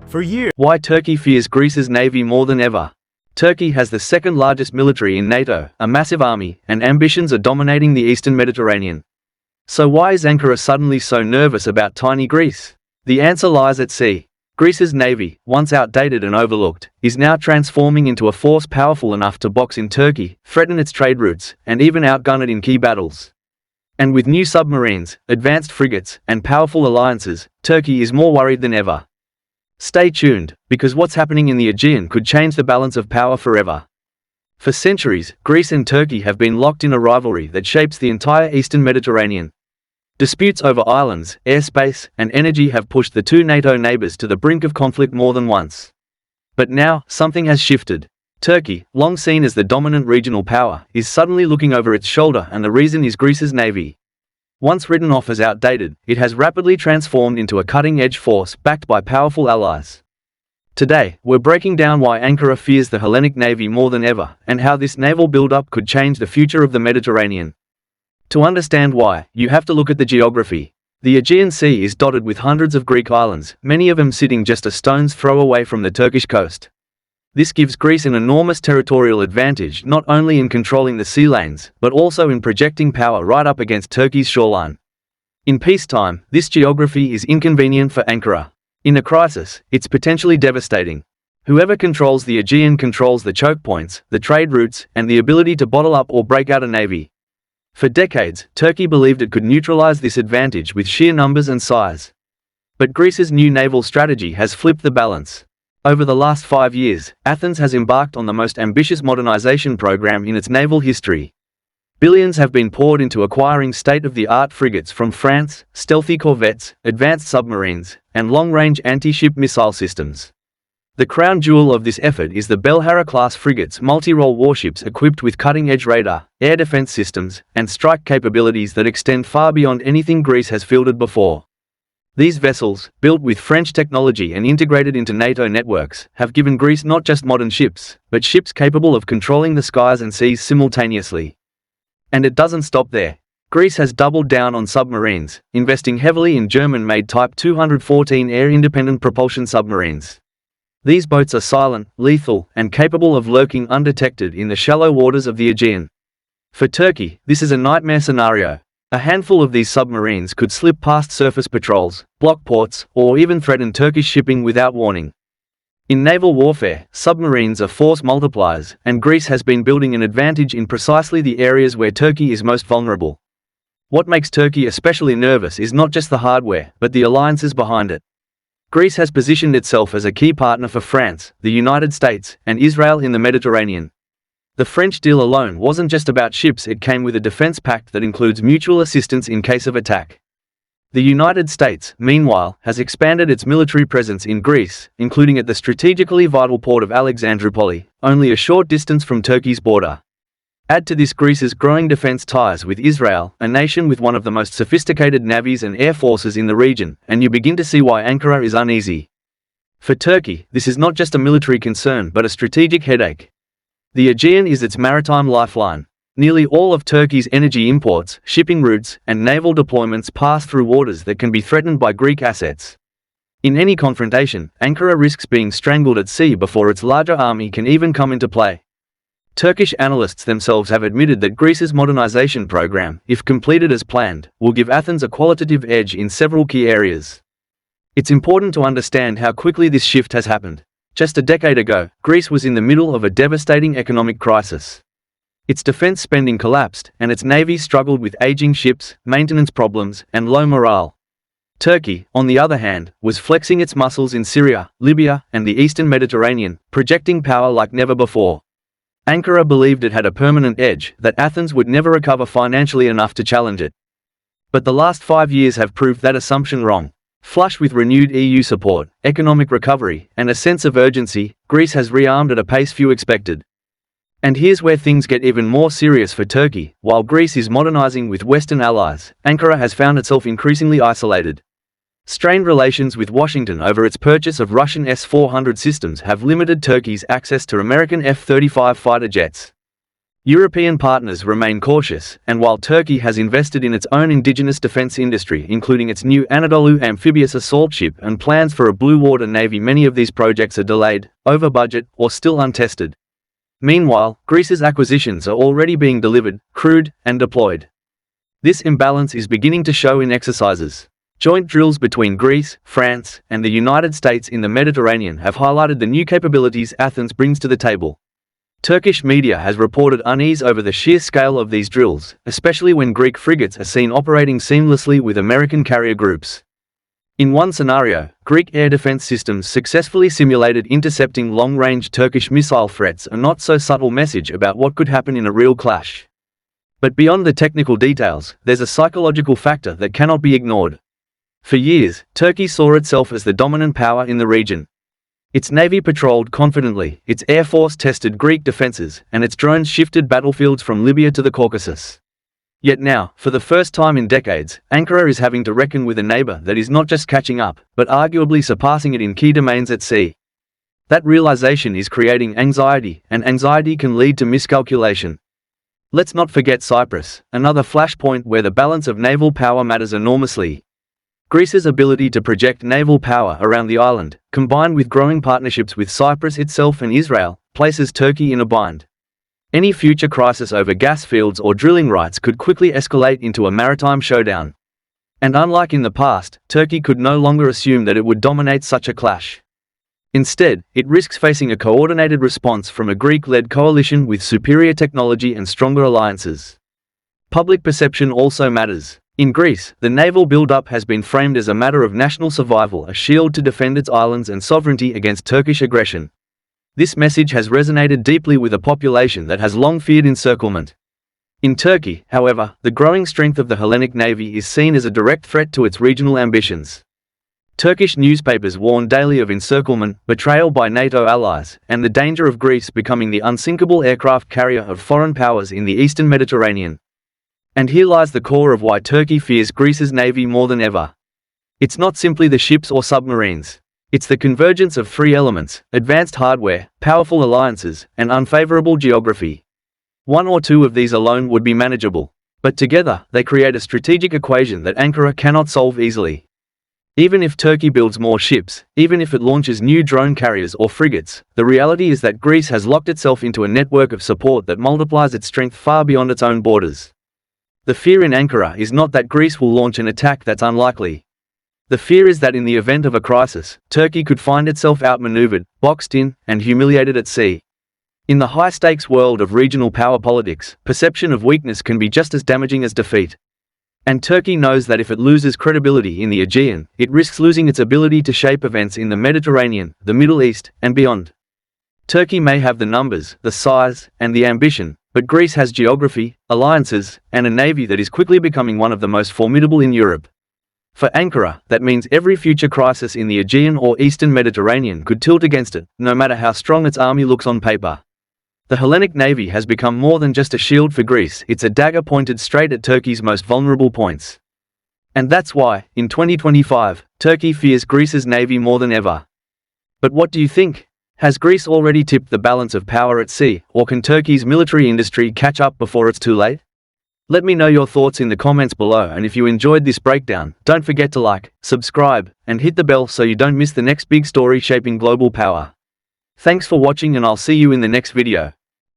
For years. Why Turkey fears Greece's navy more than ever. Turkey has the second largest military in NATO, a massive army, and ambitions are dominating the eastern Mediterranean. So why is Ankara suddenly so nervous about tiny Greece? The answer lies at sea. Greece's navy, once outdated and overlooked, is now transforming into a force powerful enough to box in Turkey, threaten its trade routes, and even outgun it in key battles. And with new submarines, advanced frigates, and powerful alliances, Turkey is more worried than ever. Stay tuned, because what's happening in the Aegean could change the balance of power forever. For centuries, Greece and Turkey have been locked in a rivalry that shapes the entire eastern Mediterranean. Disputes over islands, airspace, and energy have pushed the two NATO neighbors to the brink of conflict more than once. But now, something has shifted. Turkey, long seen as the dominant regional power, is suddenly looking over its shoulder, and the reason is Greece's navy. Once written off as outdated, it has rapidly transformed into a cutting-edge force backed by powerful allies. Today, we're breaking down why Ankara fears the Hellenic navy more than ever, and how this naval build-up could change the future of the Mediterranean. To understand why, you have to look at the geography. The Aegean Sea is dotted with hundreds of Greek islands, many of them sitting just a stone's throw away from the Turkish coast. This gives Greece an enormous territorial advantage not only in controlling the sea lanes, but also in projecting power right up against Turkey's shoreline. In peacetime, this geography is inconvenient for Ankara. In a crisis, it's potentially devastating. Whoever controls the Aegean controls the choke points, the trade routes, and the ability to bottle up or break out a navy. For decades, Turkey believed it could neutralize this advantage with sheer numbers and size. But Greece's new naval strategy has flipped the balance. Over the last 5 years, Athens has embarked on the most ambitious modernization program in its naval history. Billions have been poured into acquiring state-of-the-art frigates from France, stealthy corvettes, advanced submarines, and long-range anti-ship missile systems. The crown jewel of this effort is the Belhara-class frigates, multi-role warships equipped with cutting-edge radar, air defense systems, and strike capabilities that extend far beyond anything Greece has fielded before. These vessels, built with French technology and integrated into NATO networks, have given Greece not just modern ships, but ships capable of controlling the skies and seas simultaneously. And it doesn't stop there. Greece has doubled down on submarines, investing heavily in German-made Type 214 air-independent propulsion submarines. These boats are silent, lethal, and capable of lurking undetected in the shallow waters of the Aegean. For Turkey, this is a nightmare scenario. A handful of these submarines could slip past surface patrols, block ports, or even threaten Turkish shipping without warning. In naval warfare, submarines are force multipliers, and Greece has been building an advantage in precisely the areas where Turkey is most vulnerable. What makes Turkey especially nervous is not just the hardware, but the alliances behind it. Greece has positioned itself as a key partner for France, the United States, and Israel in the Mediterranean. The French deal alone wasn't just about ships, it came with a defense pact that includes mutual assistance in case of attack. The United States, meanwhile, has expanded its military presence in Greece, including at the strategically vital port of Alexandroupoli, only a short distance from Turkey's border. Add to this Greece's growing defense ties with Israel, a nation with one of the most sophisticated navies and air forces in the region, and you begin to see why Ankara is uneasy. For Turkey, this is not just a military concern but a strategic headache. The Aegean is its maritime lifeline. Nearly all of Turkey's energy imports, shipping routes, and naval deployments pass through waters that can be threatened by Greek assets. In any confrontation, Ankara risks being strangled at sea before its larger army can even come into play. Turkish analysts themselves have admitted that Greece's modernization program, if completed as planned, will give Athens a qualitative edge in several key areas. It's important to understand how quickly this shift has happened. Just a decade ago, Greece was in the middle of a devastating economic crisis. Its defense spending collapsed, and its navy struggled with aging ships, maintenance problems, and low morale. Turkey, on the other hand, was flexing its muscles in Syria, Libya, and the eastern Mediterranean, projecting power like never before. Ankara believed it had a permanent edge, that Athens would never recover financially enough to challenge it. But the last 5 years have proved that assumption wrong. Flush with renewed EU support, economic recovery, and a sense of urgency, Greece has rearmed at a pace few expected. And here's where things get even more serious for Turkey. While Greece is modernizing with Western allies, Ankara has found itself increasingly isolated. Strained relations with Washington over its purchase of Russian S-400 systems have limited Turkey's access to American F-35 fighter jets. European partners remain cautious, and while Turkey has invested in its own indigenous defense industry, including its new Anadolu amphibious assault ship and plans for a blue water navy, many of these projects are delayed, over budget, or still untested. Meanwhile, Greece's acquisitions are already being delivered, crewed, and deployed. This imbalance is beginning to show in exercises. Joint drills between Greece, France, and the United States in the Mediterranean have highlighted the new capabilities Athens brings to the table. Turkish media has reported unease over the sheer scale of these drills, especially when Greek frigates are seen operating seamlessly with American carrier groups. In one scenario, Greek air defense systems successfully simulated intercepting long-range Turkish missile threats, a not so subtle message about what could happen in a real clash. But beyond the technical details, there's a psychological factor that cannot be ignored. For years, Turkey saw itself as the dominant power in the region. Its navy patrolled confidently, its air force tested Greek defenses, and its drones shifted battlefields from Libya to the Caucasus. Yet now, for the first time in decades, Ankara is having to reckon with a neighbor that is not just catching up, but arguably surpassing it in key domains at sea. That realization is creating anxiety, and anxiety can lead to miscalculation. Let's not forget Cyprus, another flashpoint where the balance of naval power matters enormously. Greece's ability to project naval power around the island, combined with growing partnerships with Cyprus itself and Israel, places Turkey in a bind. Any future crisis over gas fields or drilling rights could quickly escalate into a maritime showdown. And unlike in the past, Turkey could no longer assume that it would dominate such a clash. Instead, it risks facing a coordinated response from a Greek-led coalition with superior technology and stronger alliances. Public perception also matters. In Greece, the naval build-up has been framed as a matter of national survival, a shield to defend its islands and sovereignty against Turkish aggression. This message has resonated deeply with a population that has long feared encirclement. In Turkey, however, the growing strength of the Hellenic Navy is seen as a direct threat to its regional ambitions. Turkish newspapers warn daily of encirclement, betrayal by NATO allies, and the danger of Greece becoming the unsinkable aircraft carrier of foreign powers in the eastern Mediterranean. And here lies the core of why Turkey fears Greece's navy more than ever. It's not simply the ships or submarines. It's the convergence of three elements: advanced hardware, powerful alliances, and unfavorable geography. One or two of these alone would be manageable, but together, they create a strategic equation that Ankara cannot solve easily. Even if Turkey builds more ships, even if it launches new drone carriers or frigates, the reality is that Greece has locked itself into a network of support that multiplies its strength far beyond its own borders. The fear in Ankara is not that Greece will launch an attack that's unlikely. The fear is that in the event of a crisis, Turkey could find itself outmaneuvered, boxed in, and humiliated at sea. In the high-stakes world of regional power politics, perception of weakness can be just as damaging as defeat. And Turkey knows that if it loses credibility in the Aegean, it risks losing its ability to shape events in the Mediterranean, the Middle East, and beyond. Turkey may have the numbers, the size, and the ambition, but Greece has geography, alliances, and a navy that is quickly becoming one of the most formidable in Europe. For Ankara, that means every future crisis in the Aegean or Eastern Mediterranean could tilt against it, no matter how strong its army looks on paper. The Hellenic Navy has become more than just a shield for Greece, it's a dagger pointed straight at Turkey's most vulnerable points. And that's why, in 2025, Turkey fears Greece's navy more than ever. But what do you think? Has Greece already tipped the balance of power at sea, or can Turkey's military industry catch up before it's too late? Let me know your thoughts in the comments below, and if you enjoyed this breakdown, don't forget to like, subscribe, and hit the bell so you don't miss the next big story shaping global power. Thanks for watching, and I'll see you in the next video.